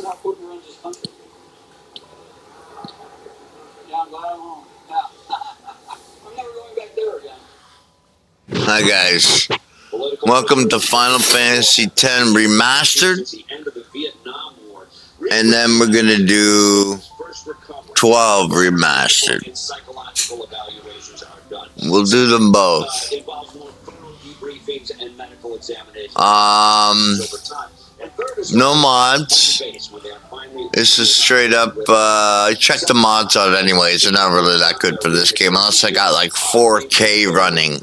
how Putin runs his country. Yeah, I'm glad I'm home. Yeah. I'm never going back there again. Hi guys, welcome to Final Fantasy X Remastered, and then we're gonna do 12 Remastered. We'll do them both. No mods. This is straight up, I checked the mods out anyways. They're not really that good for this game unless I got like 4K running,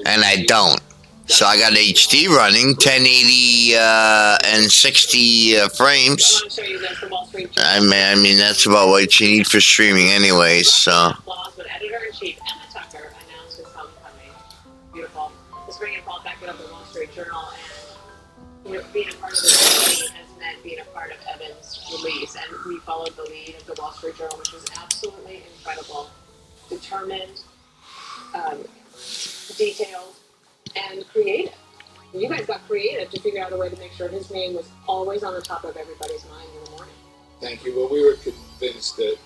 and I don't. So I got HD running, 1080 and 60 frames. I mean that's about what you need for streaming anyways, so. Being a part of the company has meant being a part of Evan's release, and we followed the lead of the Wall Street Journal, which was absolutely incredible, determined, detailed, and creative. And you guys got creative to figure out a way to make sure his name was always on the top of everybody's mind in the morning. Thank you. Well, we were convinced that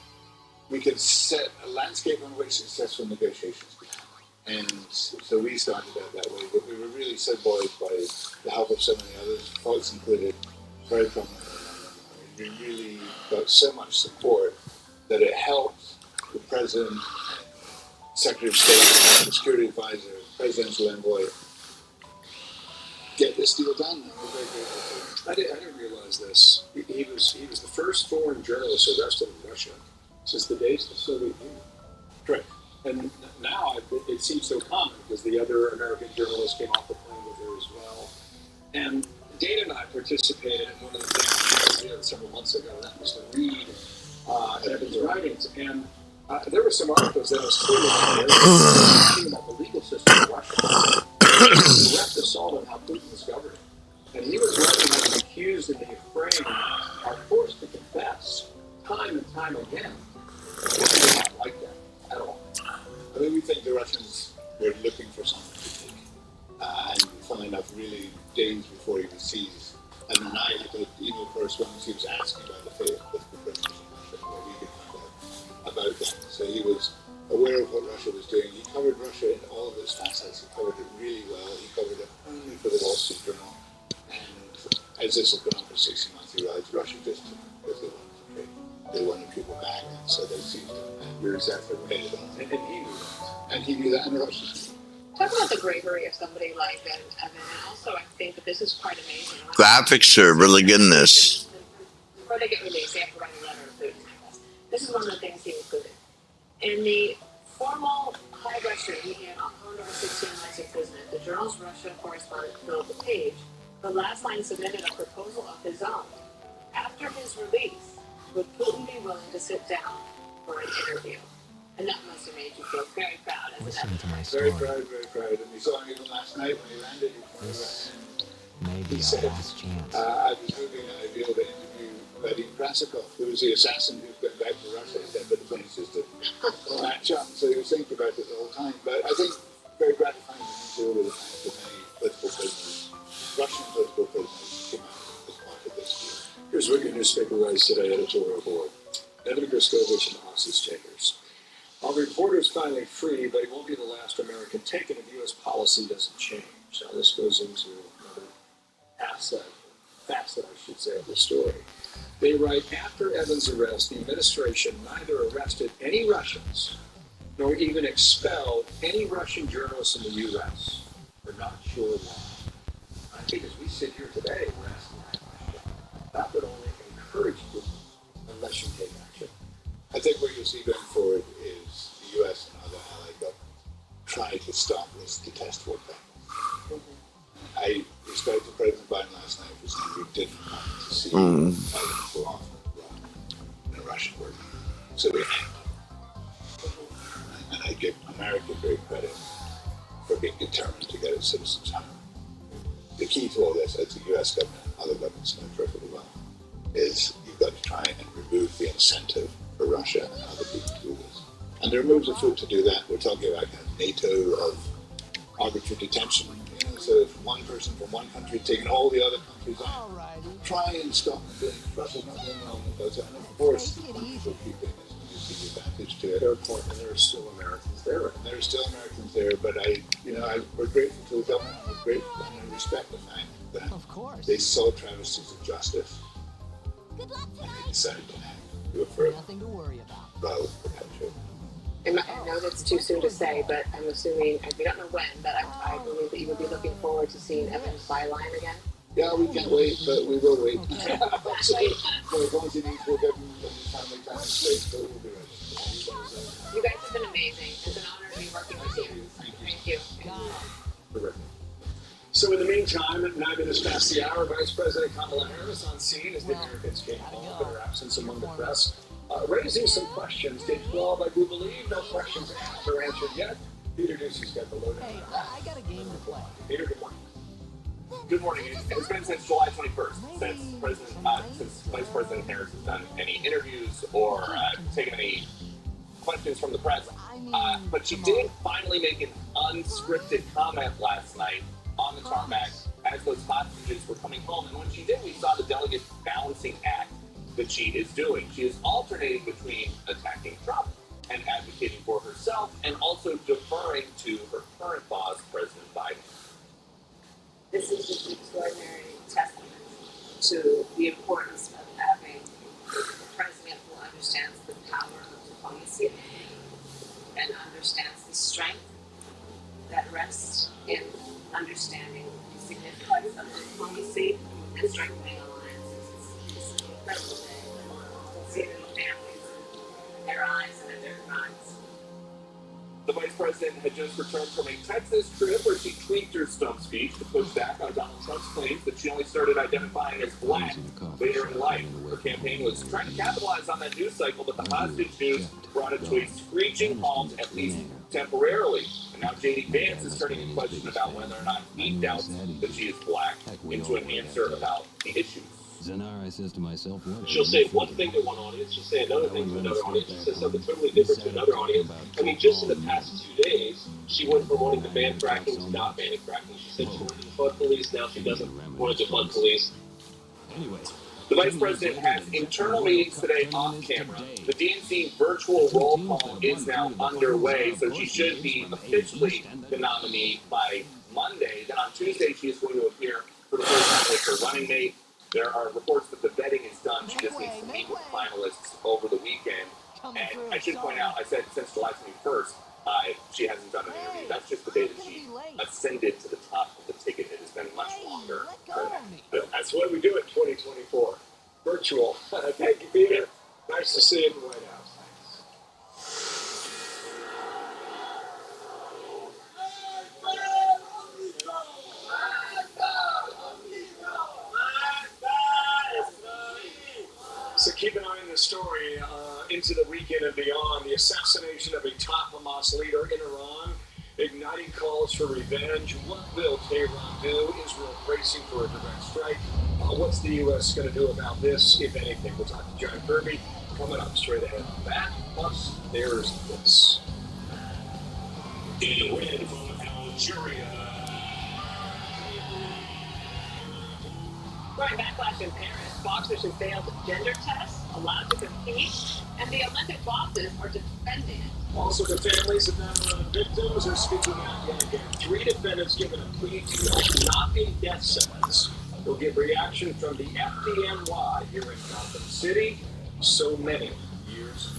we could set a landscape on which successful negotiations began. And so we started out that way, but we were really so buoyed by the help of so many others, folks included, very prominent. I mean, we really got so much support that it helped the President, Secretary of State, the Security Advisor, Presidential Envoy get this deal done. We're very grateful. I didn't realize this. He was the first foreign journalist arrested in Russia since the days of the Soviet Union. Correct. And now it seems so common because the other American journalists came off the plane with her as well. And Dana and I participated in one of the things we did several months ago, and that was to read Evan's writings. And there were some articles that was clearly talking about the legal system of Russia. Direct assault on how Putin was governing. And he was writing that the accused and the afraid are forced to confess time and time again. We do not like that at all. I mean, we think the Russians were looking for something to take. And funnily enough, really days before he was seized, and the night of the email correspondence, he was asking about the fate of the prisoners in Russia, where he could find out about them. So he was aware of what Russia was doing. He covered Russia in all of its facets. He covered it really well. He covered it only for the Wall Street Journal. And as this has been on for 60 months, he realized Russia just took him because they wanted to trade. They wanted people back, and so they seized him. And You're exactly right. And he knew that. And he knew that, and the Russians knew. Talk about the bravery of somebody like Evan, and also I think that this is quite amazing. Graphics are really good in this. Before they get released, they have to write a letter to Putin. This is one of the things he included. In the formal high record he had on over 16 months imprisonment, the journal's Russian correspondent filled the page. The last line submitted a proposal of his own. After his release, would Putin be willing to sit down for an interview? And that must have made you feel very proud. Listen to my story. Very proud, very proud. And we saw him even last night when he landed. This may be He our said, last chance. I was hoping that I'd be able to interview Vadim Krasikov, who was the assassin who's going back to Russia. He said, but the thing is just to match up. So he was thinking about it the whole time. But I think very gratifying to deal with the fact that many political prisoners, Russian political prisoners, came out as part of this deal. Here's what your newspaper writes today, editorial board. Evan Griskovich and Hostage Takers. Our reporter's finally free, but he won't be the last American taken if U.S. policy doesn't change. Now, this goes into another facet, I should say, of the story. They write, after Evan's arrest, the administration neither arrested any Russians nor even expelled any Russian journalists in the U.S. We're not sure why. I think as we sit here today, we're asking that question. That would only encourage you unless you take action. I think what you'll see going forward is the U.S. and other allied governments try to stop this detestable practice. I respected President Biden last night for saying we didn't want to see other people off in a Russian word. So we acted. And I give America great credit for being determined to get its citizens home. The key to all this, as the U.S. government and other governments know perfectly well, is you've got to try and remove the incentive for Russia and other people to do this. And there are moves afoot to do that. We're talking about kind of NATO of arbitrary detention. You know, instead of one person from one country taking all the other countries on. Try and stop Russia's not doing well in those. And of course, wonderful people use the advantage to it. Fair point, and there are still Americans there. And there are still Americans there, but we're grateful to the government. We're grateful and I respect the fact that they saw travesties of justice Good luck and they tonight. decided to act. Do it further. Nothing to worry about. Rather perpetuate. And I know that's too soon to say, but I'm assuming, we don't know when, but I believe that you would be looking forward to seeing Evan's byline again. Yeah, we can't wait, but we will wait. So we're going to need to give them family time and space, but we'll be ready. You guys have been amazing. It's an honor to be working with you. Thank you. Terrific. So in the meantime, 9 minutes past the hour, Vice President Kamala Harris on scene as the Americans came home in her absence among the press, raising some questions. Stage 12, I do believe, no questions asked or answered yet. Peter Ducey's got the lowdown. Hey, I got a game to play. Peter, good morning. Good morning. It's been since July 21st since Vice President Harris has done any interviews or taken any questions from the press. But she did finally make an unscripted comment last night on the tarmac as those hostages were coming home. And when she did, we saw the delicate balancing act that she is doing. She is alternating between attacking Trump and advocating for herself and also deferring to her current boss, President Biden. This is just an extraordinary testament to the importance of having a president who understands the power of diplomacy and understands the strength that rests in understanding the significance of diplomacy and strengthening alliances. It's an incredible day. We'll see it in the families, in their eyes, and in their minds. The Vice President had just returned from a Texas trip where she tweaked her stump speech to push back on Donald Trump's claims that she only started identifying as black later in life. Her campaign was trying to capitalize on that news cycle, but the hostage news brought it to a screeching halt, at least temporarily. And now J.D. Vance is turning a question about whether or not he doubts that she is black into an answer about the issues. Zanar, I says to myself, she'll say one thing to one audience, she'll say another thing to another audience, she'll say something totally different to another audience. I mean, just in the past 2 days, she went from wanting to ban fracking to not banning fracking. She said she wanted to fund police, now she doesn't want to fund police. Anyway, The Vice President has internal meetings today off camera. The DNC virtual roll call is now underway, so she should be officially the nominee by Monday. Then on Tuesday, she is going to appear for the first time with her running mate. There are reports that the vetting is done. She just needs to meet with the finalists over the weekend. And I should point out, I said since July 21st, she hasn't done an interview. That's just the day that she ascended to the top of the ticket. It has been much longer than that. That's what we do in 2024. Virtual. Thank you, Peter. Nice to see you in the White House. So keep an eye on the story into the weekend and beyond. The assassination of a top Hamas leader in Iran, igniting calls for revenge. What will Tehran do? Israel bracing for a direct strike. What's the U.S. going to do about this, if anything? We'll talk to John Kirby coming up straight ahead. That, plus there's this. In a win from Algeria. Right, backlash in Paris. Boxers who failed gender tests allowed to compete, and the Olympic bosses are defending it. Also, the families of 9/11 victims are speaking out yet again. 3 defendants given a plea deal, not a death sentence. We'll get reaction from the FDNY here in Gotham City. So many years.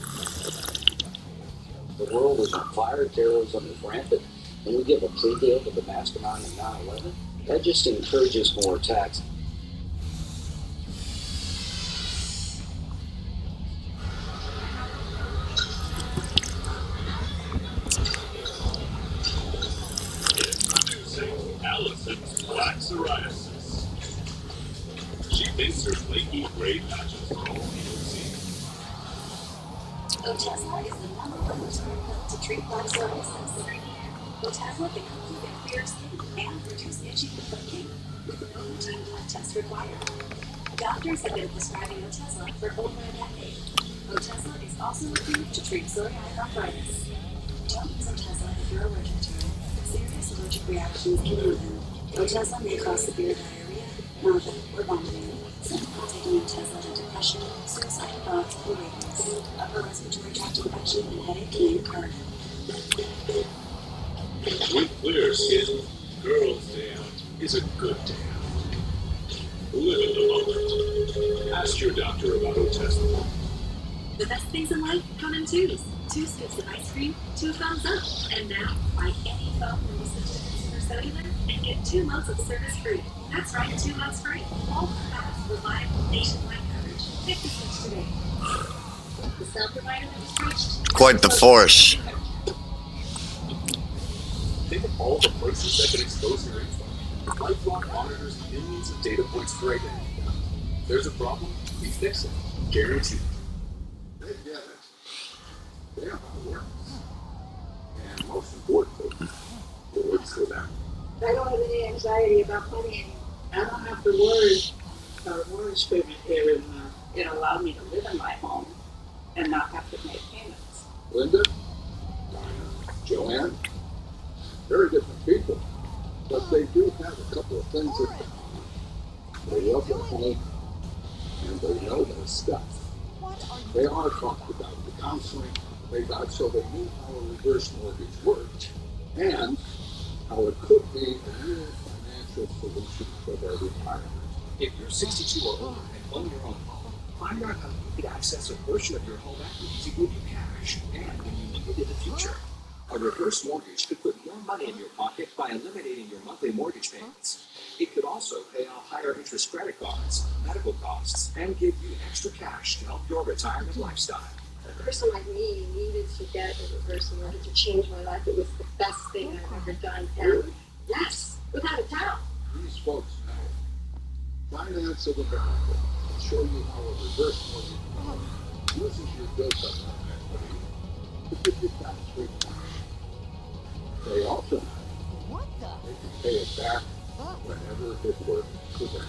The world is on fire, terrorism is rampant, and we give a plea deal to the mastermind of 9/11. That just encourages more attacks. Allison's black psoriasis. She thinks her flaky gray patches are all Otezla is the #1 prescribed pill to treat black psoriasis. Otezla can help you get clear skin and reduce itching and flaking with no routine blood test required. Doctors have been prescribing Otezla for over a decade. Otezla is also approved to treat psoriatic arthritis. Don't use Otezla if you're allergic to it. Serious allergic reactions can happen. Otezla may cause severe diarrhea, nausea, or vomiting. Some people taking Otezla have depression, suicidal thoughts, or weakness. Upper respiratory tract infection and headache can occur. With clear skin, Girls' Day Out is a good day out. Live in the moment. Ask your doctor about Otezla. The best things in life come in twos. 2 scoops of ice cream, 2 thumbs up. And now, buy any phone when you switch to Consumer Cellular and get 2 months of service free. That's right, 2 months free. All for fast, reliable, nationwide coverage. Pick the switch today. The cell provider that was reached. Quite the force. Think of all the places that can expose your info. LifeLock monitors millions of data points for a day. If there's a problem, we fix it. Guaranteed. They get it. They know how it works. And most importantly, it works for them. I don't have any anxiety about money. I don't have to worry about a mortgage payment every month. It allowed me to live in my home and not have to make payments. Linda, Dinah, Joanne, very different people, but they do have a couple of things in common. They love their home, and they know their stuff. They are talked about the counseling they got, so they knew how a reverse mortgage worked, and how it could be a real financial solution for their retirement. If you're 62 or older and own your own home, find out how you could access a portion of your home equity to give you cash and when you need it in the future. A reverse mortgage could put more money in your pocket by eliminating your monthly mortgage payments. It could also pay off higher interest credit cards, medical costs, and give you extra cash to help your retirement lifestyle. A person like me needed to get a reverse mortgage to change my life. It was the best thing I've ever done. And yes, without a doubt. These folks know Finance of America will show you how a reverse mortgage uses your built-up home equity to give you tax-free cash. They also know they can pay it back whenever it works for them.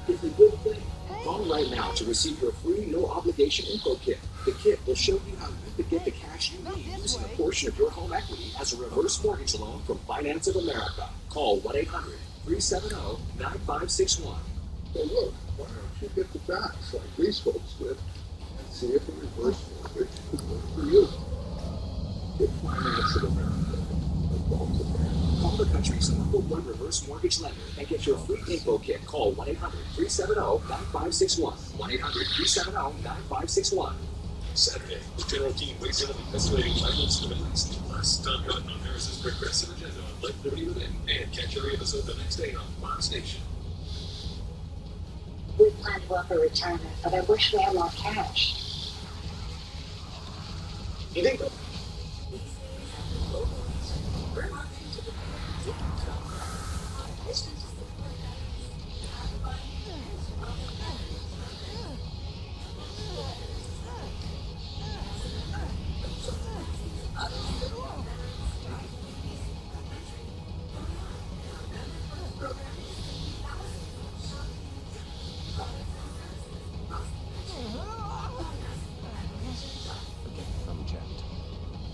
It's a good thing. Call right now to receive your free no-obligation info kit. The kit will show you how you could get the cash you need using a portion of your home equity as a reverse mortgage loan from Finance of America. Call 1-800-370-9561. So look, why don't you get the facts like these folks did and see if a reverse mortgage could work for you? Get Finance of America. Call the country's #1 reverse mortgage lender and get your free info kit. Call 1-800-370-9561. 1-800-370-9561. Saturday, the general team weighs in on the estimating finals to the Middle East. Plus, Tom Cotton on Harris's progressive agenda on Life, Liberty Within, and catch every episode the next day on Fox Nation. We planned well for retirement, but I wish we had more cash. You think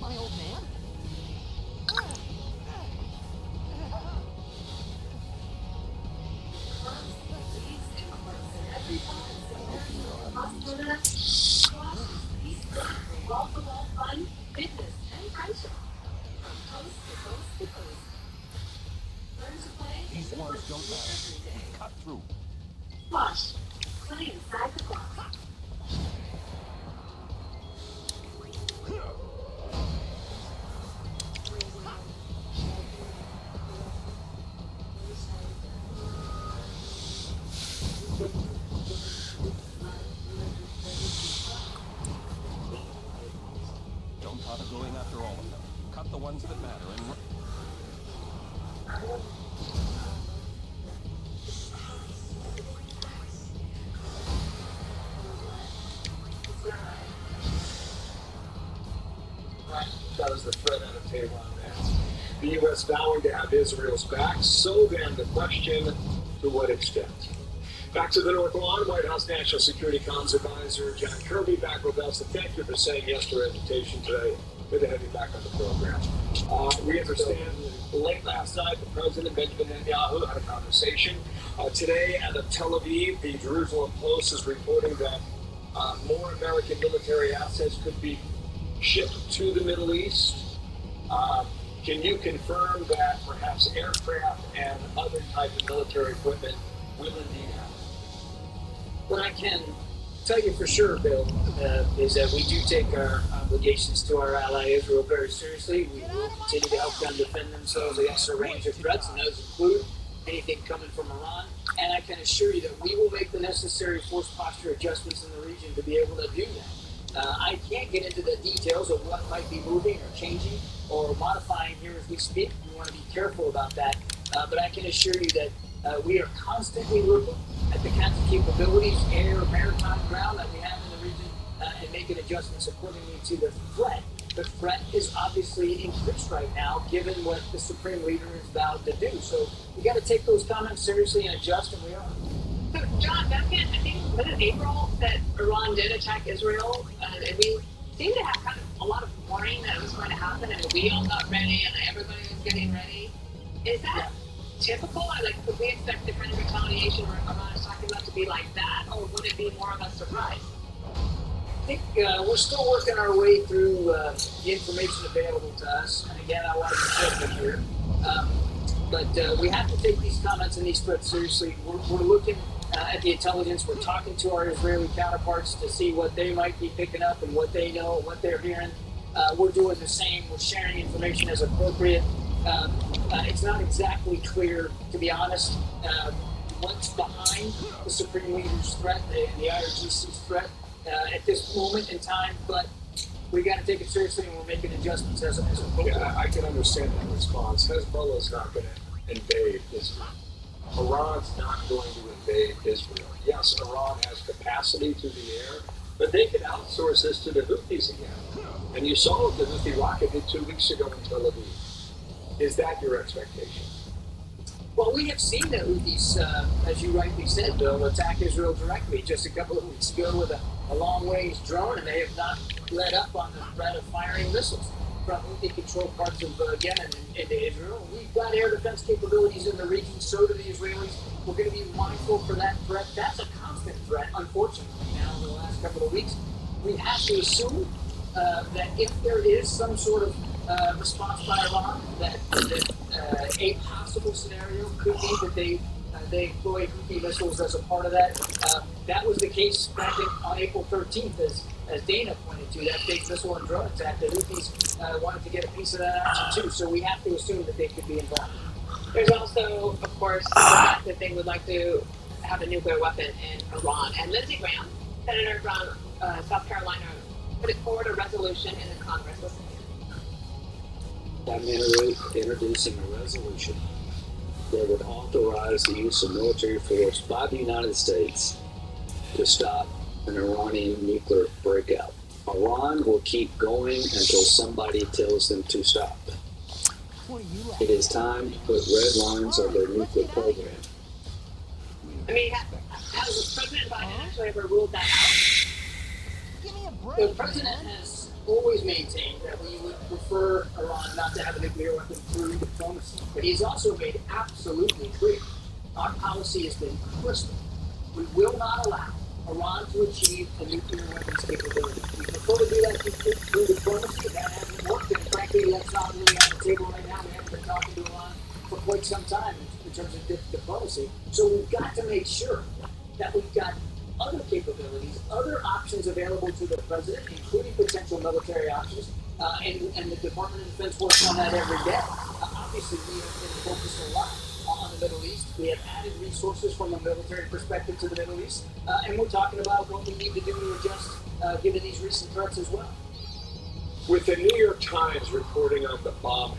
My old man? Wall-to-wall fun, fitness, and friendship. Coast to coast to coast. Learn to play. These ones don't matter. Cut through. Squash. Play inside the box. Don't bother going after all of them. Cut the ones that matter and that was the threat out of Tehran there. The U.S. vowing to have Israel's back, so then the question, to what extent? Back to the North Lawn, White House National Security Comms Advisor John Kirby back with us. And thank you for saying yes to our invitation today. Good to have you back on the program. We understand late last night, the President Benjamin Netanyahu had a conversation. Today, out of Tel Aviv, the Jerusalem Post is reporting that more American military assets could be shipped to the Middle East. Can you confirm that perhaps aircraft and other type of military equipment will indeed happen? What I can tell you for sure, Bill, is that we do take our obligations to our ally Israel very seriously. We will continue to help them defend themselves against a range of threats, and those include anything coming from Iran. And I can assure you that we will make the necessary force posture adjustments in the region to be able to do that. I can't get into the details of what might be moving or changing or modifying here as we speak. We want to be careful about that. But I can assure you that we are constantly looking at the kinds of capabilities, air, maritime, ground that we have in the region, and making adjustments accordingly to the threat. The threat is obviously increased right now, given what the Supreme Leader is vowed to do. So we got to take those comments seriously and adjust, and we are. So, John, I think was it April that Iran did attack Israel, and we seemed to have kind of a lot of warning that it was going to happen, and we all got ready, and everybody was getting ready. Is that typical? Or like, could we expect the kind of retaliation where Iran is talking about to be like that, or would it be more of a surprise? I think we're still working our way through the information available to us. And again, I want to be careful here. But we have to take these comments and these threats seriously. We're looking at the intelligence. We're talking to our Israeli counterparts to see what they might be picking up and what they know, what they're hearing. We're doing the same. We're sharing information as appropriate. It's not exactly clear, to be honest, what's behind the Supreme Leader's threat, the IRGC's threat at this moment in time, but we got to take it seriously, and we're making adjustments as appropriate. Yeah, I can understand that response. Hezbollah's not going to invade Israel. Iran's not going to invade Israel. Yes, Iran has capacity through the air, but they could outsource this to the Houthis again. And you saw what the Houthi rocket did 2 weeks ago in Tel Aviv. Is that your expectation? Well, we have seen the Houthis, as you rightly said, Bill, attack Israel directly just a couple of weeks ago with a long-range drone, and they have not let up on the threat of firing missiles from Houthi-controlled parts of Yemen into Israel. We've got air defense capabilities in the region, so do the Israelis. We're going to be mindful for that threat. That's a constant threat, unfortunately, now in the last couple of weeks. We have to assume that if there is some sort of response by Iran, that a possible scenario could be that they employ Houthi missiles as a part of that. That was the case back on April 13th, as Dana pointed to, that big missile and drone attack. The Houthis wanted to get a piece of that action too, so we have to assume that they could be involved. There's also, of course, the fact that they would like to have a nuclear weapon in Iran. And Lindsey Graham, Senator from South Carolina, put forward a resolution in the Congress. Listen. I'm introducing a resolution that would authorize the use of military force by the United States to stop an Iranian nuclear breakout. Iran will keep going until somebody tells them to stop. It is time to put red lines on their nuclear program. I mean, has President Biden actually ever ruled that out? Give me a break. The president has always maintained that we would prefer Iran not to have a nuclear weapon through diplomacy. But he's also made absolutely clear our policy has been crystal. We will not allow Iran to achieve a nuclear weapons capability. We prefer to do that through diplomacy. That hasn't worked, and frankly, that's not really on the table right now. We haven't been talking to Iran for quite some time in terms of diplomacy. So we've got to make sure that we've got other capabilities, other options available to the president, including potential military options, and the Department of Defense works on that every day. Obviously, we have been focused a lot on the Middle East. We have added resources from a military perspective to the Middle East, and we're talking about what we need to do to adjust given these recent threats as well. With the New York Times reporting on the bombing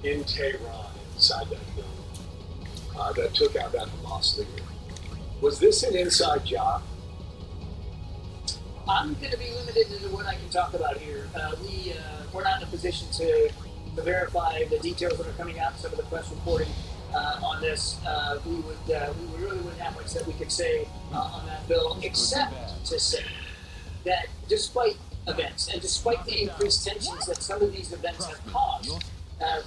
in Tehran, inside that building, that took out that Hamas leader, was this an inside job? I'm going to be limited to what I can talk about here. We're not in a position to verify the details that are coming out, some of the press reporting. on this, we really wouldn't have much that we could say on that bill, except to say that despite events and despite the increased tensions that some of these events have caused,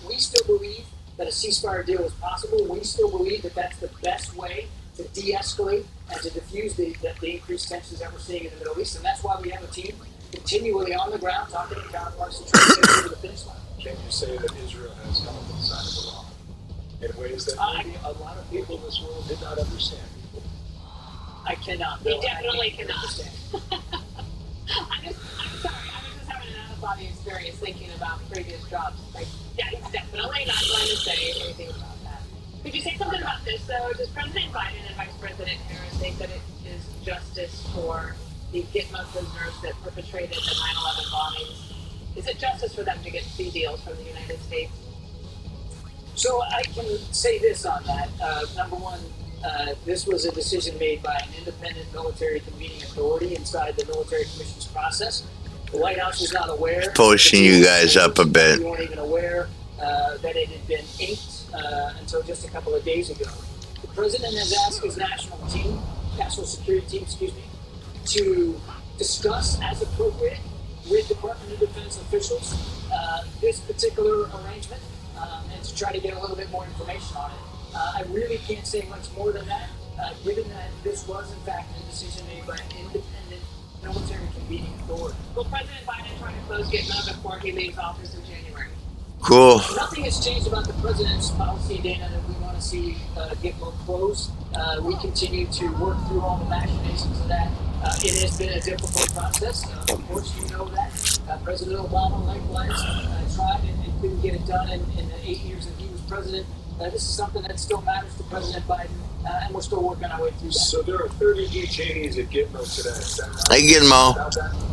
we still believe that a ceasefire deal is possible. We still believe that that's the best way to de-escalate and to diffuse the increased tensions that we're seeing in the Middle East. And that's why we have a team continually on the ground talking to counterparts to try to get over the finish line. Can you say that Israel has come to the side of Iran in ways that maybe a lot of people in this world did not understand? I cannot. You definitely cannot. I'm sorry. I was just having an out-of-body experience thinking about previous jobs. Like, yeah, he's definitely not going to say anything about that. Could you say something about this, though? Does President Biden and Vice President Harris think that it is justice for the Gitmo prisoners that perpetrated the 9/11 bombings? Is it justice for them to get plea deals from the United States? So I can say this on that. Number one, this was a decision made by an independent military convening authority inside the military commission's process. The White House was not aware. Pushing you guys up a bit. We weren't even aware that it had been inked until just a couple of days ago. The president has asked his national security team, to discuss as appropriate with Department of Defense officials this particular arrangement and to try to get a little bit more information on it. I really can't say much more than that, given that this was in fact a decision made by an independent military convening authority. Will President Biden try to close Gitmo before he leaves office in January? Cool. Nothing has changed about the president's policy, Dana, that we want to see Gitmo closed. We continue to work through all the machinations of that. It has been a difficult process. Of course, you know that. President Obama likewise tried and couldn't get it done in the 8 years that he was president. This is something that still matters to President Biden, and we're still working our way through that. So there are 30 detainees at Gitmo today. Is that right? Hey, Gitmo.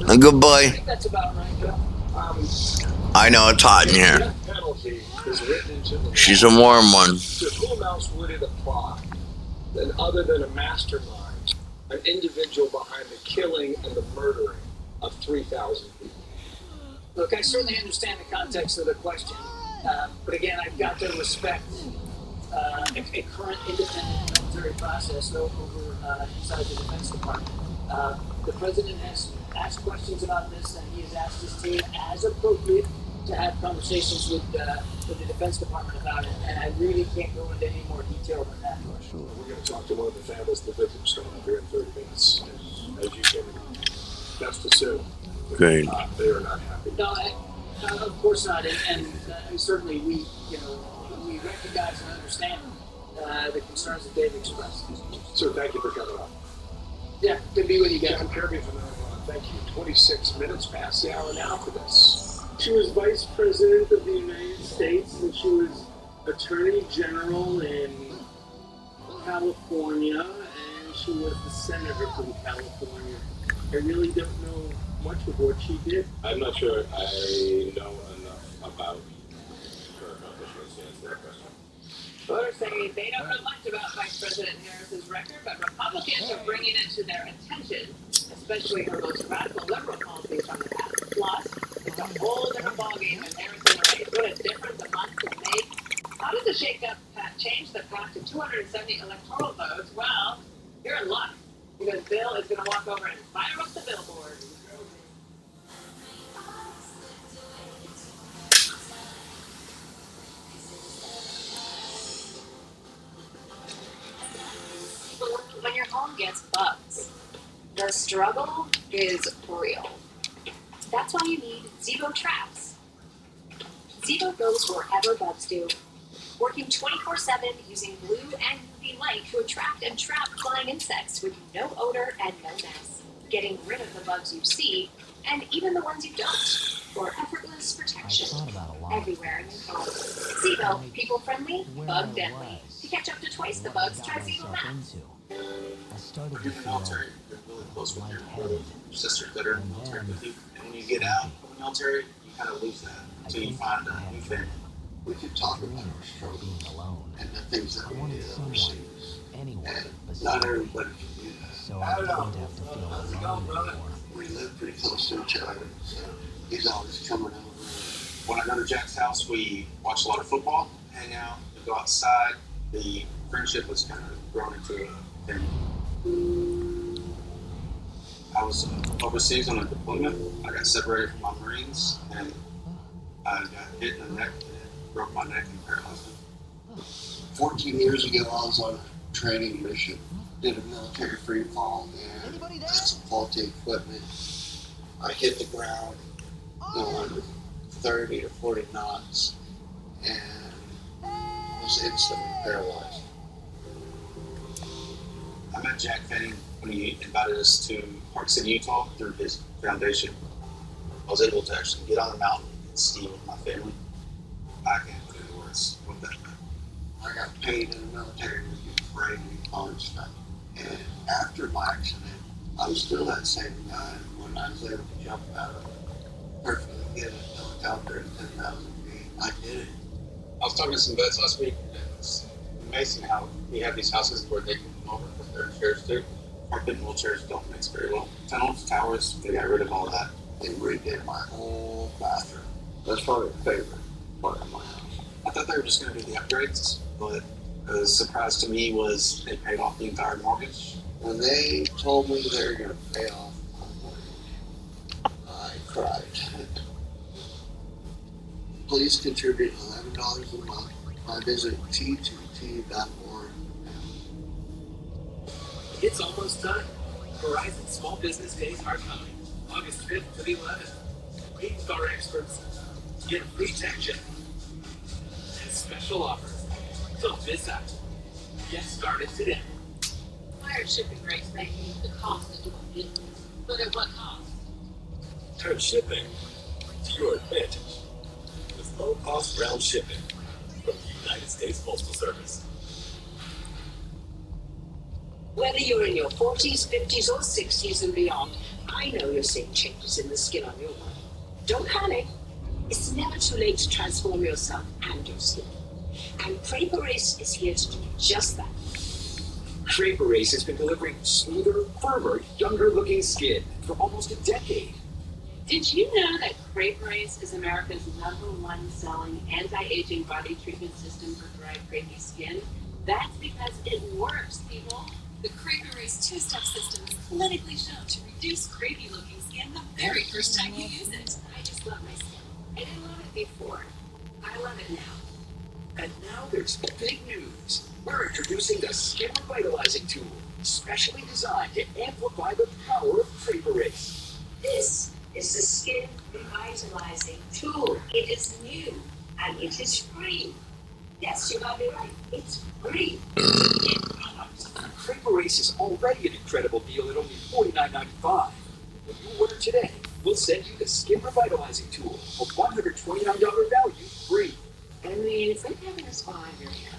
A good I boy. think that's about right, Joe. I know it's hot in here. Death penalty is written into the She's a warm one. To whom else would it apply than other than a mastermind, an individual behind the killing and the murdering of 3,000 people? Look, I certainly understand the context of the question, but again, I've got to respect a current independent military process over inside the Defense Department. The president has asked questions about this, and he has asked his team, as appropriate, to have conversations with the Defense Department about it, and I really can't go into any more detail than that. Sure. We're going to talk to one of the families, the victims, coming up here in 30 minutes, as you can best assume. Great. They are not happy. No, of course not, and certainly we recognize and understand the concerns that they've expressed. Sir, thank you for coming up. Yeah, good to be with you guys. John Kirby from Neverwinter, thank you. 26 minutes past the hour now for this. She was Vice President of the United States, and she was Attorney General in California, and she was the Senator from California. I really don't know much of what she did. I'm not sure I know enough about her accomplishments to answer that question. Voters say they don't know much about Vice President Harris's record, but Republicans are bringing it to their attention, especially her most radical liberal policies from the past. Plus, it's a whole different ballgame than Harris in the race. What a difference a month can make. How does the shakeup change the path to 270 electoral votes? Well, you're in luck, because Bill is going to walk over and fire up the billboard. When your home gets bugs, the struggle is real. That's why you need Zevo traps. Zevo goes wherever bugs do, working 24/7 using blue and UV light to attract and trap flying insects with no odor and no mess, getting rid of the bugs you see and even the ones you don't, for effortless protection everywhere in your home. Zevo, people friendly, bug deadly. To catch up to twice the bugs, try Zevo Max. I started to In the feel military, you're really close with your lightheaded. sisters that are in the military with you. And when you get out of the military, you kind of lose that until you find a new family. We could talk about our struggle being alone. and the things that I we wanted did someone, overseas. anyone, And not besides me, everybody can do that. so I didn't have to feel alone anymore. We live pretty close to each other, so he's always coming over. When I go to Jack's house, we watch a lot of football, hang out, we go outside, the friendship was kind of grown into a thing. I was overseas on a deployment. I got separated from my Marines, and I got hit in the neck and broke my neck and paralyzed me. 14 years ago, I was on a training mission, did a military free fall, and had some faulty equipment. I hit the ground going 30 to 40 knots and was instantly paralyzed. I met Jack Fenning when he invited us to Park City, Utah through his foundation. I was able to actually get on the mountain and ski with my family. I can't put into words what that meant. I got paid in the military to get brave and college stuff. And after my accident, I'm still that same guy. When I was able to jump out of a perfectly good helicopter at 10,000 feet, I did it. I was talking to some vets last week, and it's amazing how we have these houses where they can come over with their chairs too. Our pit wheelchairs don't mix very well. Tunnels, towers, they got rid of all that. They redid my whole bathroom. That's probably the favorite part of my house. I thought they were just going to do the upgrades, but the surprise to me was they paid off the entire mortgage. When they told me they were going to pay off my mortgage, I cried. Please contribute $11 a month by visiting t2t.org. It's almost time. Horizon Small Business Days are coming, August 5th to the 11th. Meet with our experts, get a free tech check, and special offers. Don't miss out. Get started today. Higher shipping rates may ease the cost of doing business, but at what cost? Turn shipping to your advantage with low-cost round shipping from the United States Postal Service. Whether you're in your 40s, 50s, or 60s and beyond, I know you're seeing changes in the skin on your body. Don't panic. It's never too late to transform yourself and your skin. And Craper Race is here to do just that. Craper Race has been delivering smoother, firmer, younger-looking skin for almost a decade. Did you know that Craper Race is America's #1 selling anti-aging body treatment system for dry, crepey skin? That's because it works, people. The Craper Race two-step system is clinically shown to reduce crepey-looking skin the very first time you use it. I just love my skin. I didn't love it before. I love it now. And now there's big news. We're introducing the Skin Revitalizing Tool, specially designed to amplify the power of Craper Race. This is the Skin Revitalizing Tool. It is new and it is free. Yes, you heard me right. It's free. Craper Race is already an incredible deal at only $49.95. When you order today, we'll send you the Skin Revitalizing Tool, a $129 value free. I mean, it's like having a spa in your hand.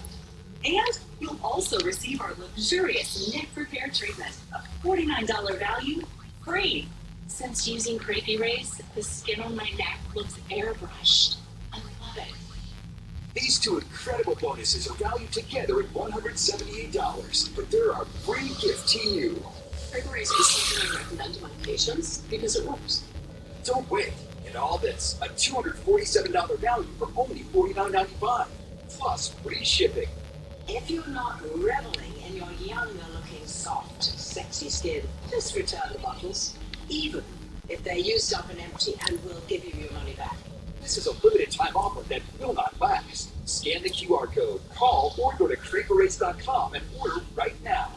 And you'll also receive our luxurious neck repair treatment, a $49 value, free. Since using Crazy Race, the skin on my neck looks airbrushed. I love it. These two incredible bonuses are valued together at $178, but they're our free gift to you. Crazy Race is something I recommend to my patients because it works. Don't wait. And all this, a $247 value for only $49.95, plus free shipping. If you're not reveling in your younger-looking, soft, sexy skin, just return the bottles, even if they're used up and empty, and we'll give you your money back. This is a limited time offer that will not last. Scan the QR code, call, or go to CraperRace.com and order right now.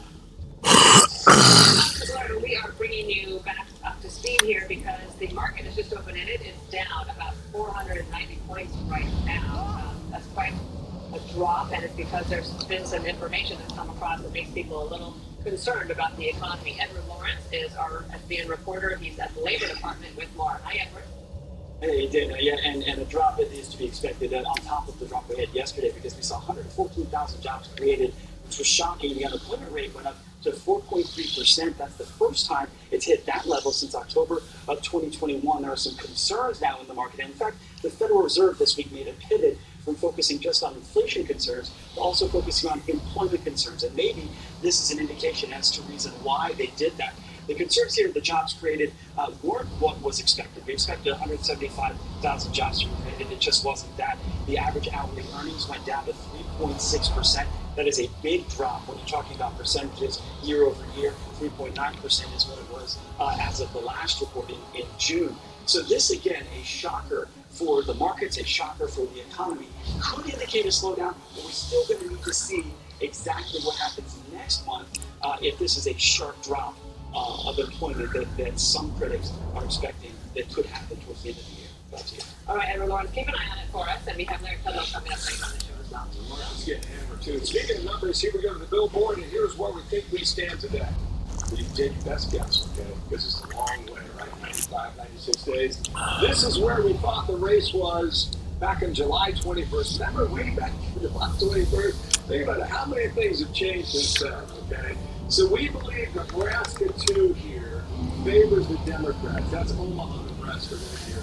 We are bringing you back up to speed here because the market is just open-ended. It's down about 490 points right now. That's quite a drop, and it's because there's been some information that's come across that makes people a little concerned about the economy. Edward Lawrence is our SBN reporter. He's at the Labor Department with Laura. Hi, Edward. Hey, Dana, yeah, and a drop that is to be expected on top of the drop we had yesterday because we saw 114,000 jobs created, which was shocking. The unemployment rate went up to 4.3%. That's the first time it's hit that level since October of 2021. There are some concerns now in the market. And in fact, the Federal Reserve this week made a pivot from focusing just on inflation concerns to also focusing on employment concerns. And maybe this is an indication as to reason why they did that. The concerns here, the jobs created weren't what was expected. We expected 175,000 jobs to be created. It just wasn't that. The average hourly earnings went down to 3.6%. That is a big drop when you're talking about percentages year over year. 3.9% is what it was as of the last report in June. So this, again, a shocker for the markets, a shocker for the economy. Could indicate a slowdown, but we're still going to need to see exactly what happens next month if this is a sharp drop of employment that some critics are expecting that could happen towards the end of the year. Back to you. All right, everyone, keep an eye on it for us, and we have Larry Kudlow coming up later on the show as well. Let's get hammered too. Speaking of numbers, here we go to the billboard, and here's where we think we stand today. You take your best guess, okay? Because it's a long way, right? 95, 96 days. This is where we thought the race was back on July 21st. Remember, way back on July 21st? Think about it. How many things have changed since then, okay? So we believe Nebraska 2 here favors the Democrats. That's Omaha, Nebraska right here.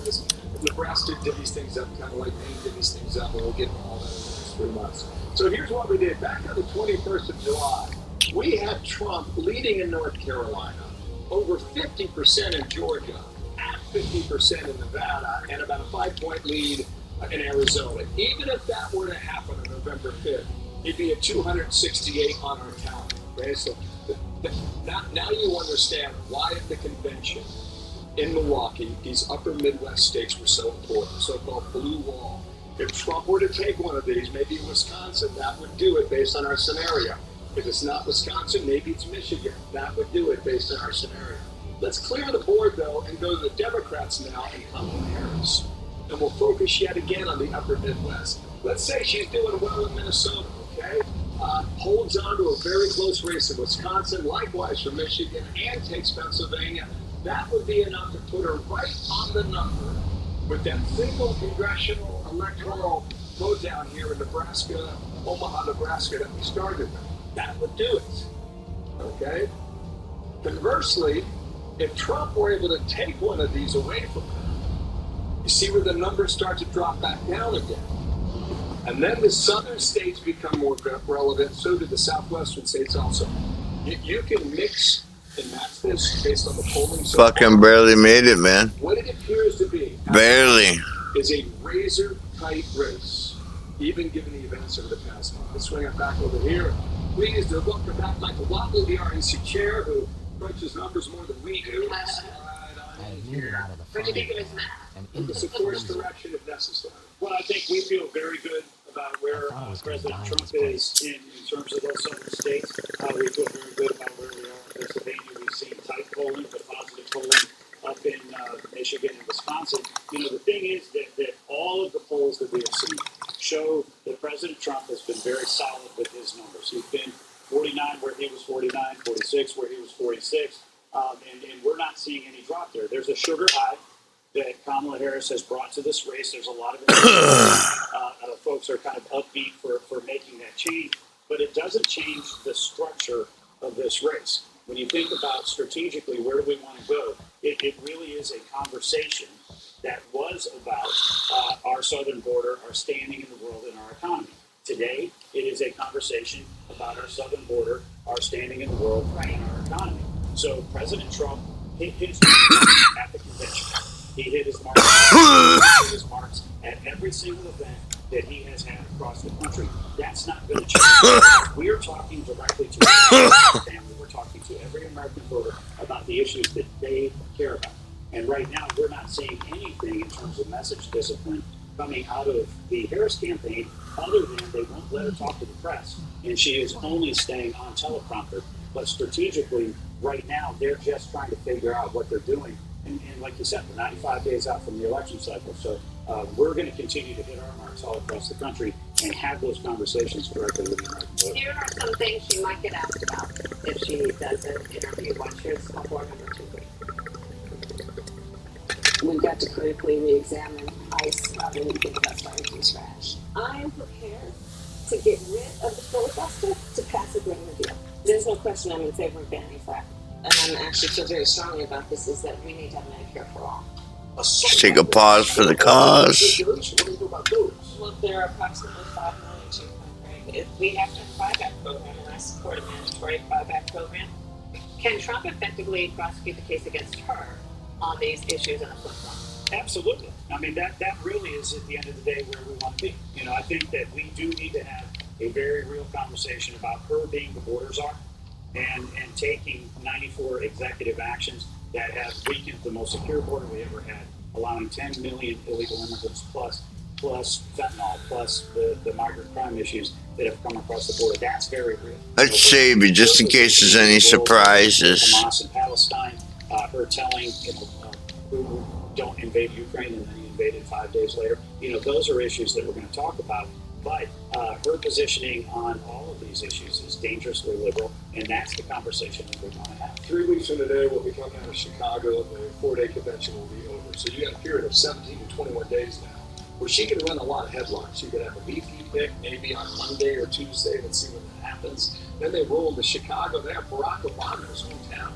Nebraska divvies things up, kind of like Maine divvies things up, and we'll get all that in the next 3 months. So here's what we did. Back on the 21st of July, we had Trump leading in North Carolina, over 50% in Georgia, at 50% in Nevada, and about a 5-point lead in Arizona. Even if that were to happen on November 5th, it'd be a 268 on our calendar. Okay, so now you understand why at the convention in Milwaukee, these upper Midwest states were so important, the so-called blue wall. If Trump were to take one of these, maybe Wisconsin, that would do it based on our scenario. If it's not Wisconsin, maybe it's Michigan. That would do it based on our scenario. Let's clear the board, though, and go to the Democrats now and Kamala Harris. And we'll focus yet again on the upper Midwest. Let's say she's doing well in Minnesota, okay? Holds on to a very close race in Wisconsin, likewise for Michigan, and takes Pennsylvania. That would be enough to put her right on the number with that single congressional electoral vote down here in Nebraska, Omaha, Nebraska, that we started with. That would do it, okay? Conversely, if Trump were able to take one of these away from her, you see where the numbers start to drop back down again. And then the southern states become more relevant, so do the southwestern states also. You can mix and match this based on the polling. So Fucking barely made it, man. what it appears to be Barely. is a razor-tight race, even given the events over the past month. Let's swing it back over here. Pleased to welcome back Michael Watley, the RNC chair, who crunches numbers more than we do. Slide on in here. What do you think of his math? With a course correction if necessary. Well, I think we feel very good about where President Trump is in terms of those southern states. We feel very good about where we are in Pennsylvania. We've seen tight polling, but positive polling up in Michigan and Wisconsin. You know, the thing is that all of the polls that we have seen show that President Trump has been very solid with his numbers. He's been 49 where he was 49, 46 where he was 46, and we're not seeing any drop there. There's a sugar high that Kamala Harris has brought to this race. There's a lot of folks are kind of upbeat for making that change, but it doesn't change the structure of this race. When you think about strategically, where do we want to go? It really is a conversation that was about our southern border, our standing in the world, and our economy. Today, it is a conversation about our southern border, our standing in the world, and our economy. So President Trump hit his at the convention. He hit his marks at every single event that he has had across the country. That's not going to change. We are talking directly to every family. We're talking to every American voter about the issues that they care about. And right now, we're not seeing anything in terms of message discipline coming out of the Harris campaign other than they won't let her talk to the press. And she is only staying on teleprompter. But strategically, right now, they're just trying to figure out what they're doing. And like you said, we're 95 days out from the election cycle. So we're going to continue to hit our marks all across the country and have those conversations directly with the American voter. Here are some things she might get asked about if she does an interview. Here's floor number 2. We've got to critically re-examine ICE and we think about starting from scratch. I am prepared to get rid of the filibuster to pass a greater deal. There's no question I'm in favor of banning FRAC. And I actually feel very strongly about this, is that we need to have Medicare for all. Let's take a pause for the cause. Well, there are approximately 5 million children, right? If we have to have a buyback program, and I support a mandatory buyback program, can Trump effectively prosecute the case against her on these issues in a flip-flop? Absolutely. I mean, that really is at the end of the day where we want to be. You know, I think that we do need to have a very real conversation about her being the border czar and taking 94 executive actions that have weakened the most secure border we ever had, allowing 10 million illegal immigrants plus fentanyl, plus the migrant crime issues that have come across the border. That's very real. Let's save you just in case there's any surprises. Hamas and Palestine, her telling who don't invade Ukraine, and then he invaded 5 days later. Those are issues that we're going to talk about. But her positioning on all of these issues is dangerously liberal, and that's the conversation that we want to have. 3 weeks from today, we'll be coming out of Chicago. The 4-day convention will be over. So you got a period of 17 to 21 days now where she can run a lot of headlines. She could have a VP pick maybe on Monday or Tuesday. Let's see when that happens. Then they roll to Chicago. They have Barack Obama's hometown.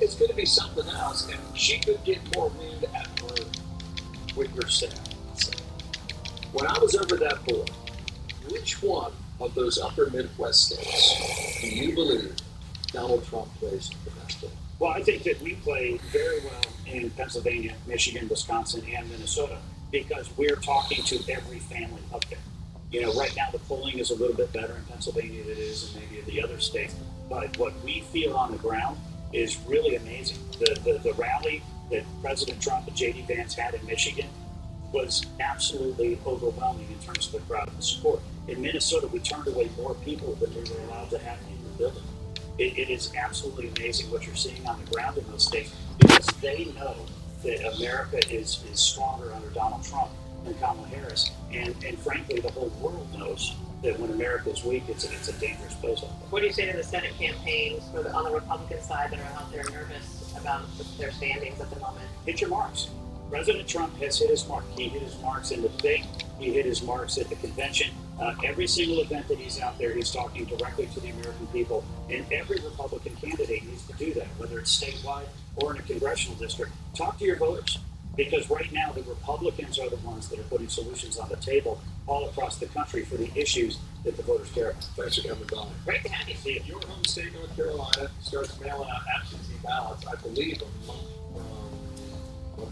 It's going to be something else, and she could get more wind at her with her staff. When I was over that board, which one of those upper Midwest states do you believe Donald Trump plays the best in? Well, I think that we play very well in Pennsylvania, Michigan, Wisconsin, and Minnesota because we're talking to every family up there. Right now the polling is a little bit better in Pennsylvania than it is in maybe the other states. But what we feel on the ground is really amazing. The rally that President Trump and J.D. Vance had in Michigan was absolutely overwhelming in terms of the crowd and the support. In Minnesota, we turned away more people than we were allowed to have in the building. It is absolutely amazing what you're seeing on the ground in those states because they know that America is stronger under Donald Trump than Kamala Harris. And frankly, the whole world knows that when America is weak, it's a dangerous place out there. What do you say to the Senate campaigns on the Republican side that are out there nervous about their standings at the moment? Hit your marks. President Trump has hit his mark. He hit his marks in the debate. He hit his marks at the convention. Every single event that he's out there, he's talking directly to the American people. And every Republican candidate needs to do that, whether it's statewide or in a congressional district. Talk to your voters. Because right now, the Republicans are the ones that are putting solutions on the table all across the country for the issues that the voters care about. Thanks for coming by. Great to have you. See, your home state, North Carolina, starts mailing out absentee ballots, I believe, a month from...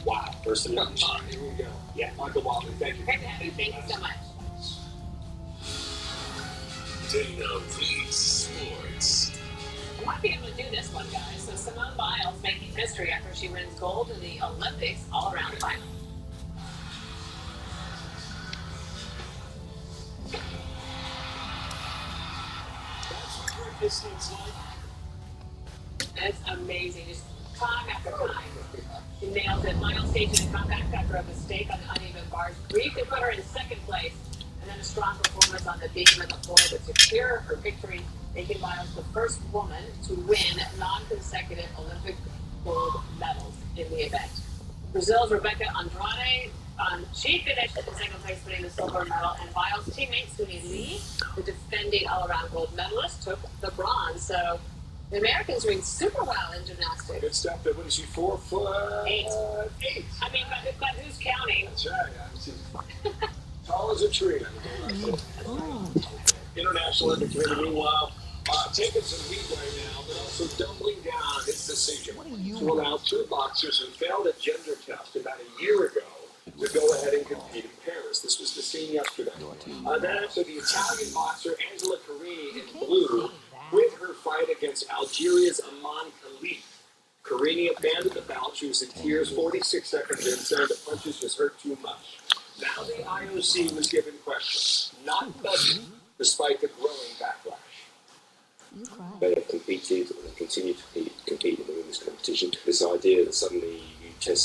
Wow. First of all, here we go. Yeah. Michael Watley, thank you. Great to have you. Thank you so much. Dana Please Sports. I might be able to do this one, guys. So Simone Biles making history after she wins gold in the Olympics all-around final. That's what distance like. That's amazing. Just time after time. She nails it. Final stage in the comeback after a mistake on the uneven bars. Grief to put her in second place. And then a strong performance on the beam and the floor to secure her victory, making Biles the first woman to win non-consecutive Olympic gold medals in the event. Brazil's Rebecca Andrade, she finished in second place, winning the silver medal, and Biles' teammate Suni Lee, the defending all-around gold medalist, took the bronze. So the Americans doing super well in gymnastics. Good stuff. What is she, 4 foot? 8. I mean, but who's counting? That's right. Tall as a tree. International Olympic Committee, meanwhile, taking some heat right now, but also doubling down its decision to allow 2 boxers who failed a gender test about a year ago to go ahead and compete in Paris. This was the scene yesterday. Then after the Italian boxer Angela Carini in blue quit her fight against Algeria's Aman Khalif. Carini abandoned the bout. She was in tears 46 seconds in, saying the punches just hurt too much. Now the IOC was given questions, not budget, despite the growing backlash. They have competed and continue to compete in the women's competition. This idea that suddenly you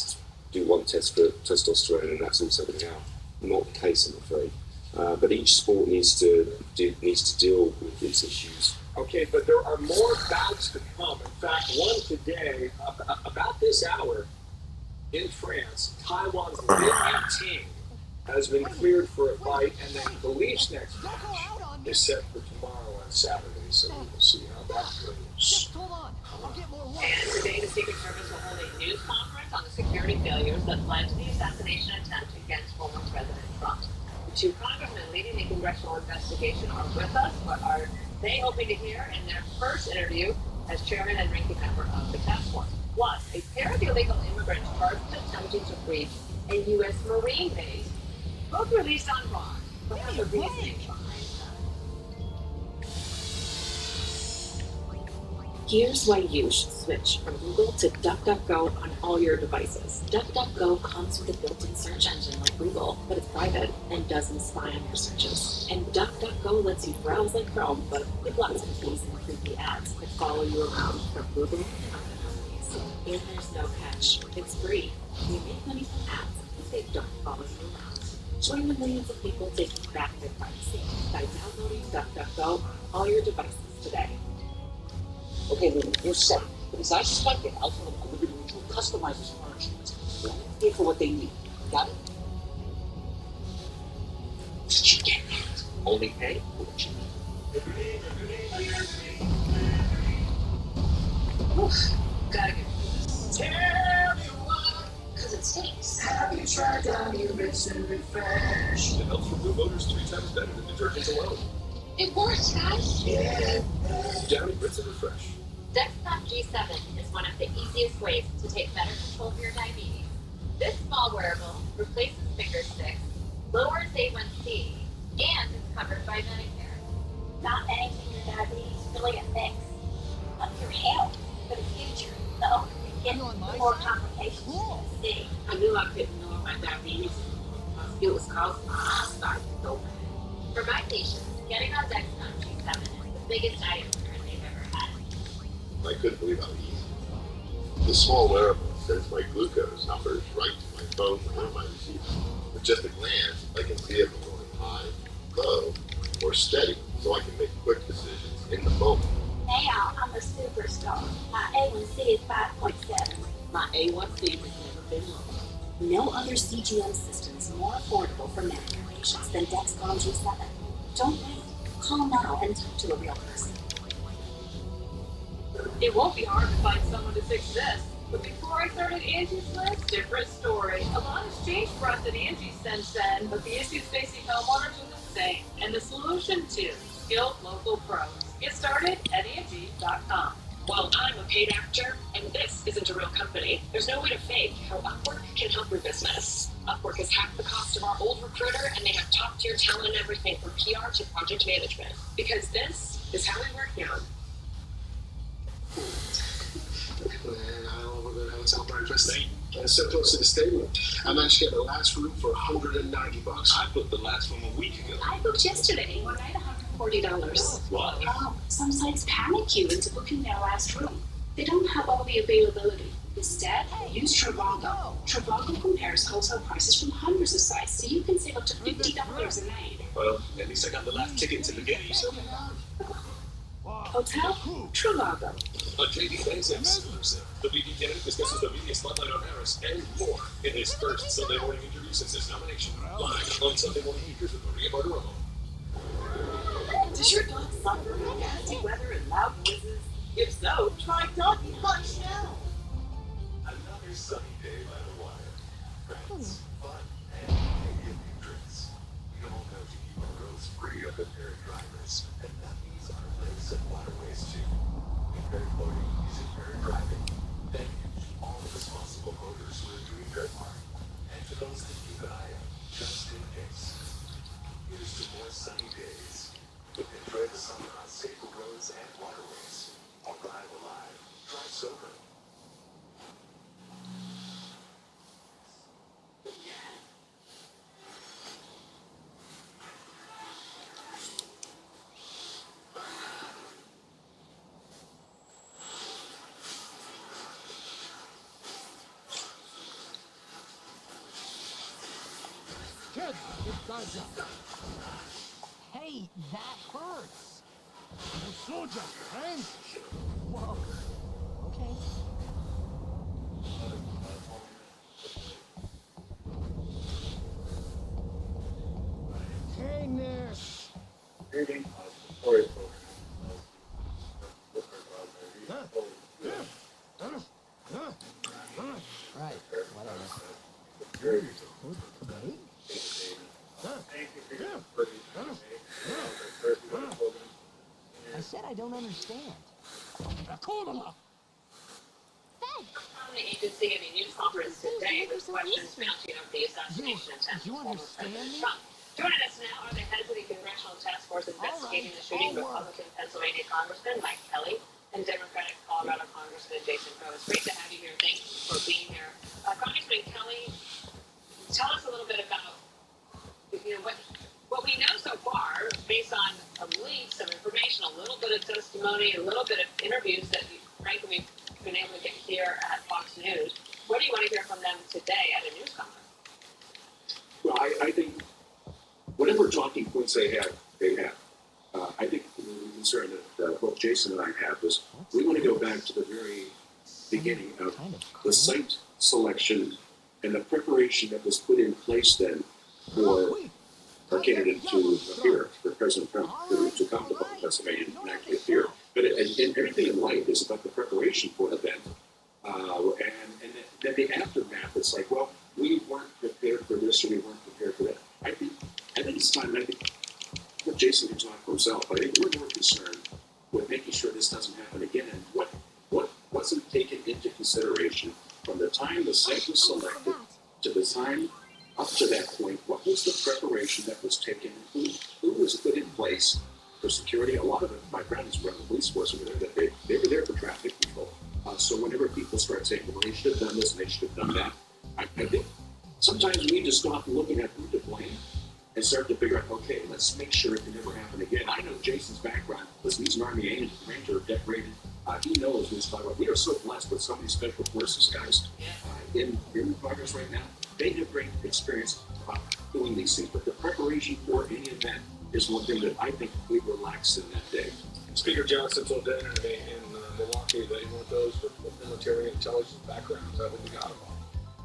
do one test for testosterone and that's also going out, not the case, I'm afraid. But each sport needs to deal with its issues. Okay, but there are more bouts to come. In fact, one today, about this hour, in France, Taiwan's Lin Ting has been cleared for a fight, and then Khalif's next match is set for tomorrow on Saturday, so we'll see how that goes. And today, the Secret Service will hold a news conference on the security failures that led to the assassination attempt against former President Trump. The 2 congressmen leading the congressional investigation are with us. What are they hoping to hear in their first interview as chairman and ranking member of the task force? Plus, a pair of illegal immigrants charged with attempting to breach a U.S. Marine base, both released on bond. What are your reasoning behind Here's why you should switch from Google to DuckDuckGo on all your devices. DuckDuckGo comes with a built-in search engine like Google, but it's private and doesn't spy on your searches. And DuckDuckGo lets you browse like Chrome, but with lots of cookies and creepy ads that follow you around from Google and other companies. And there's no catch. It's free. You make money from ads if they don't follow you around. Join the millions of people taking back their privacy by downloading DuckDuckGo on all your devices today. Okay, Lily, you're set. But as I suspected, Alpha delivered mutual customizers for our insurance. They only pay for what they need. Got it? Did you get that? Only pay for what you need. Oof, gotta get this. Tell me why, cause it stinks. Have you tried Downy Rinse and Refresh? It helps remove odors 3 times better than detergents alone. It works, guys. Yeah. Downy Rinse and Refresh. Dexcom G7 is one of the easiest ways to take better control of your diabetes. This small wearable replaces finger sticks, lowers A1C, and is covered by Medicare. Not managing your diabetes is really a fix. Up your health for the future. So get more complications. See, I knew I couldn't know my diabetes. It was caused by my started so bad. For my patients, getting on Dexcom G7 is the biggest eye opener they've ever had. I couldn't believe how easy. The small wearable sends my glucose numbers right to my phone or my receiver. With just a glance, I can see if I'm going high, low, or steady, so I can make quick decisions in the moment. now I'm a superstar. My A1C is 5.7. My A1C has never been lower. No other CGM system is more affordable for Medicare patients than Dexcom G7. Don't wait. Call now and talk to a real person. It won't be hard to find someone to fix this. But before I started Angie's List, different story. A lot has changed for us at Angie since then, but the issues facing homeowners are the same. And the solution too. Skilled local pros. Get started at Angie.com. Well, I'm a paid actor, and this isn't a real company. There's no way to fake how Upwork can help your business. Upwork has hacked the cost of our old recruiter, and they have top-tier talent and everything from PR to project management. Because this is how we work now. Man, I don't know what how it's out there. It's so close to the stadium. I managed to get the last room for $190. I booked the last one a week ago. I booked yesterday. One night, $140. What? Some sites panic you into booking their last room. They don't have all the availability. Instead, use Trivago. Trivago compares hotel prices from hundreds of sites, so you can save up to $50 a night. Well, at least I got the last ticket to the game. Hotel? Trivago. On JD Banks exclusive, the BB candidate discusses the media spotlight on Harris and more in his first Sunday morning interview since his nomination. Live on Sunday Morning Features with Maria Bartiromo. Does your dog suffer from nasty weather and loud noises? If so, try Doggy Punch now. Another sunny day by the water. Friends, fun, and maybe a few drinks. We all know to keep our roads free of impaired drivers, and that means our lakes and waterways too. Impaired boating is impaired driving. Thank you to all responsible voters who are doing their part, and to those that keep an eye out, just in case. Here's to more sunny days. Enjoy the summer on safer roads and waterways. Arrive alive. Drive sober. Kid, it's Dodger. Hey, that hurts. Soldier, friend. Whoa. Okay. Hang there. Right, whatever. I said I don't understand. From the agency of a news conference today with questions mounting of the assassination attempt. You understand me? Trump. Joining us now are the heads of the Congressional Task Force investigating the shooting of Republican Pennsylvania Congressman Mike Kelly and Democratic Colorado Congressman Jason Crow. It's great to have you here. Thank you for being here. Congressman Kelly, tell us a little bit about what we know so far, based on some leaks, some information, a little bit of testimony, a little bit of interviews that, frankly, we've been able to get here at Fox News. What do you want to hear from them today at a news conference? Well, I think whatever talking points they have. I think the concern that both Jason and I have is we want to go back to the very beginning of the site selection and the preparation that was put in place then for our candidate to appear, for President Trump to come to Pennsylvania and actually appear. But everything in life is about the preparation for an event. And then the aftermath, it's like, well, we weren't prepared for this or we weren't prepared for that. I think it's time, I think, what Jason can talk for himself, I think we're more concerned with making sure this doesn't happen again. And what wasn't taken into consideration from the time the site was selected to the time up to that point, what was the preparation that was taken? Who was put in place for security? A lot of my friends were on the police force over there, that they were there for traffic control. So whenever people start saying, well, they should have done this and they should have done that, I think sometimes we need to stop looking at who to blame and start to figure out, okay, let's make sure it can never happen again. I know Jason's background. Listen, he's an Army Ranger, decorated. He knows this. We are so blessed with so many special forces guys in progress right now. They have great experience about doing these things, but the preparation for any event is one thing that I think we relaxed in that day. Speaker Johnson told dinner today in Milwaukee that he wanted those with military intelligence backgrounds. I think we got them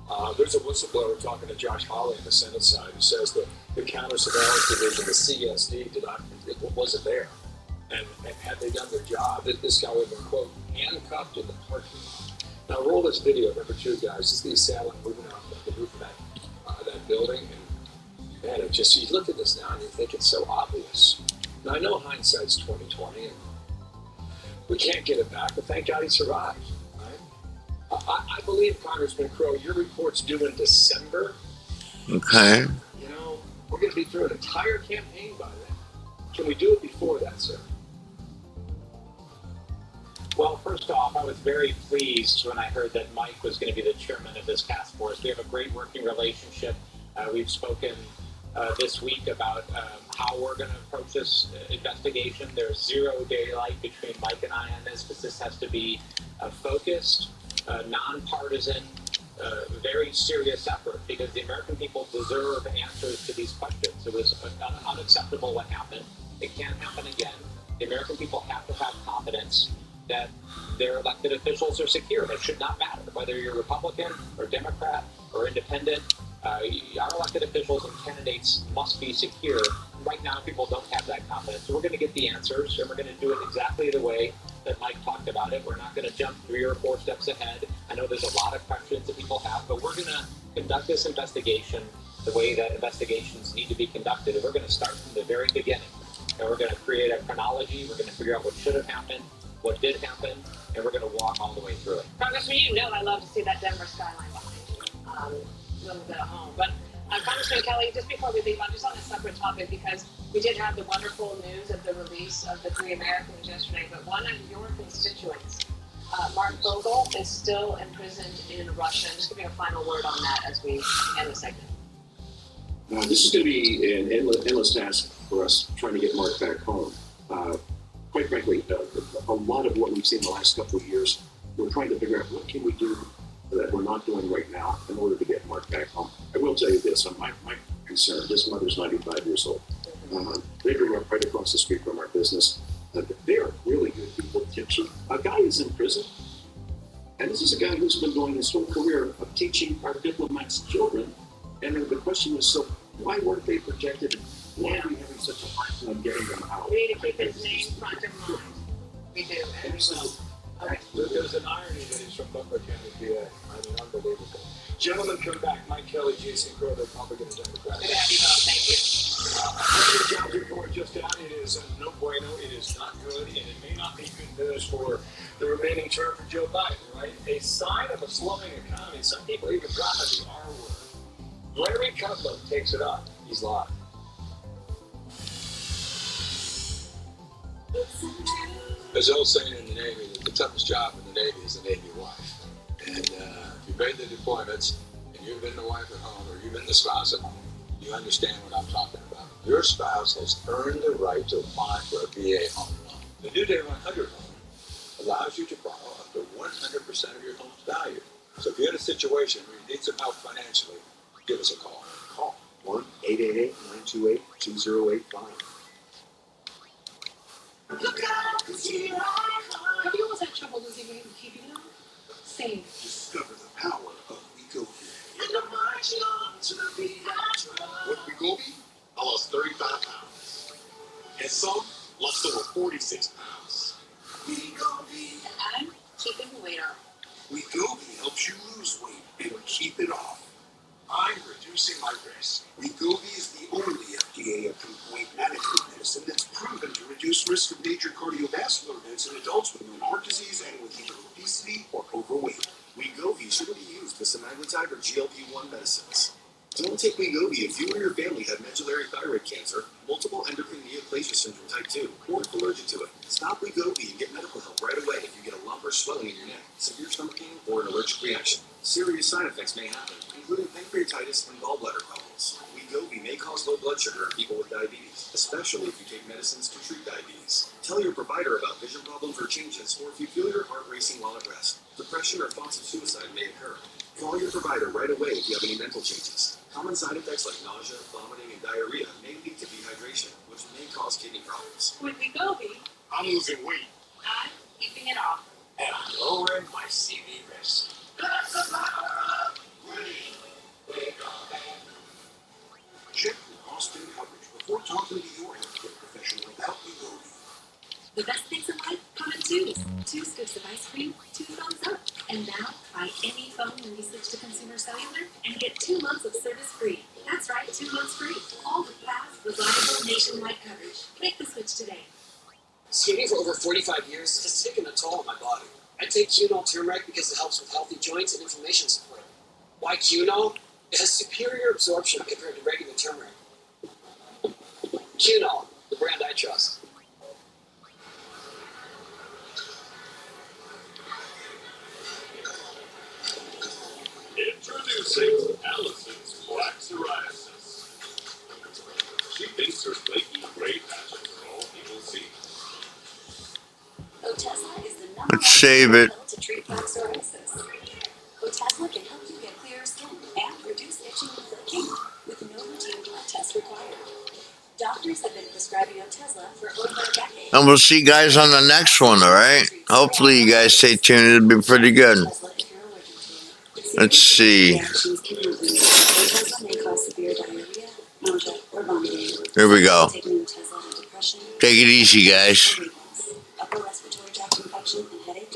all. There's a whistleblower talking to Josh Hawley on the Senate side who says that the counter-surveillance division, the CSD, wasn't there. And had they done their job, this guy would have been, quote, handcuffed in the parking lot. Now roll this video, number 2, guys. This is the assailant moving off the roof of that building. And man, it just, you look at this now and you think it's so obvious. Now I know hindsight's 20/20 and we can't get it back, but thank God he survived. I believe, Congressman Crow, your report's due in December. Okay. You know, we're going to be through an entire campaign by then. Can we do it before that, sir? Well, first off, I was very pleased when I heard that Mike was going to be the chairman of this task force. We have a great working relationship. We've spoken this week about how we're going to approach this investigation. There's zero daylight between Mike and I on this, because this has to be focused, nonpartisan, very serious effort, because the American people deserve answers to these questions. It was unacceptable what happened. It can't happen again. The American people have to have confidence that their elected officials are secure. That should not matter whether you're Republican or Democrat or independent. Our elected officials and candidates must be secure. Right now, people don't have that confidence. So we're going to get the answers, and we're going to do it exactly the way that Mike talked about it. We're not going to jump 3 or 4 steps ahead. I know there's a lot of questions that people have, but we're going to conduct this investigation the way that investigations need to be conducted. And we're going to start from the very beginning. And we're going to create a chronology. We're going to figure out what should have happened, what did happen, and we're going to walk all the way through it. Congressman, you know I love to see that Denver skyline behind you. Little bit at home. But Congressman Kelly, just before we leave, I'm just on a separate topic, because we did have the wonderful news of the release of the 3 Americans yesterday, but one of your constituents, Mark Vogel, is still imprisoned in Russia. Just give me a final word on that as we end the segment. This is going to be an endless task for us trying to get Mark back home. Quite frankly, a lot of what we've seen the last couple of years, we're trying to figure out what can we do that we're not doing right now in order to get Mark back home. I will tell you this, my concern, his mother's 95 years old. They grew up right across the street from our business. They are really good people. A guy is in prison, and this is a guy who's been doing his whole career of teaching our diplomats' children. And the question is, so why weren't they protected? Why are we having such a hard time getting them out? We need to keep his name front of mind. We do. And we will. Okay. There's an irony that he's from Butler County, PA. I mean, unbelievable. Gentlemen, come back. Mike Kelly, Jason Crow, the Republican and Democrat. Good to have you both. Thank you. The job report just out. It is no bueno. It is not good, and it may not be good news for the remaining term for Joe Biden, right? A sign of a slowing economy. Some people even drop the R word. Larry Kudlow takes it up. He's live. There's an old saying in the Navy that the toughest job in the Navy is the Navy wife. And if you've been to deployments and you've been the wife at home or you've been the spouse at home, you understand what I'm talking about. Your spouse has earned the right to apply for a VA home loan. The New Day 100 loan allows you to borrow up to 100% of your home's value. So if you're in a situation where you need some help financially, give us a call. Call 1-888-928-2085. Have you always had trouble losing weight and keeping it on? Same. Discover the power of Wegovy. With Wegovy, I lost 35 pounds. And some lost over 46 pounds. Wegovy. I'm keeping the weight off. Wegovy helps you lose weight and keep it off. I'm reducing my risk. Wegovy is the only FDA-approved weight management medicine that's proven to reduce risk of major cardiovascular events in adults with heart disease and with either obesity or overweight. Wegovy shouldn't be used with semaglutide or GLP-1 medicines. Don't take Wegovy if you or your family have medullary thyroid cancer, multiple endocrine neoplasia syndrome type 2, or if allergic to it. Stop Wegovy and get medical help right away if you get a lump or swelling in your neck, severe stomach pain, or an allergic reaction. Serious side effects may happen, including pancreatitis and gallbladder problems. Wegovy may cause low blood sugar in people with diabetes, especially if you take medicines to treat diabetes. Tell your provider about vision problems or changes, or if you feel your heart racing while at rest. Depression or thoughts of suicide may occur. Call your provider right away if you have any mental changes. Common side effects like nausea, vomiting, and diarrhea may lead to dehydration, which may cause kidney problems. With Wegovy, I'm losing weight, I'm keeping it off. and I'm lowering my CV risk. That's the power of Wegovy. Check your cost and coverage before talking to your healthcare professional about Wegovy. The best things in life come in twos. 2 scoops of ice cream, 2 thumbs up. And now, buy any phone when you switch to Consumer Cellular and get 2 months of service free. That's right, 2 months free. All with fast, reliable, nationwide coverage. Make the switch today. Skating for over 45 years has taken a toll on my body. I take Qunol turmeric because it helps with healthy joints and inflammation support. Why Qunol? It has superior absorption compared to regular turmeric. Qunol, the brand I trust. Introducing Allison's Black Psoriasis. She thinks her flaky gray patches are all people see. Otezla is the number Let's save it. pill to treat plaque psoriasis. Otezla can help you get clearer skin and reduce itching and flaking with no routine blood test required. Doctors have been prescribing Otezla for over a decade. And we'll see you guys on the next one, alright? Hopefully you guys stay tuned. It'll be pretty good. Let's see. Otezla may cause severe diarrhea, nausea, or vomiting. Here we go. Taking Otezla to depression, Take it easy, guys. upper respiratory tract infection, and headache.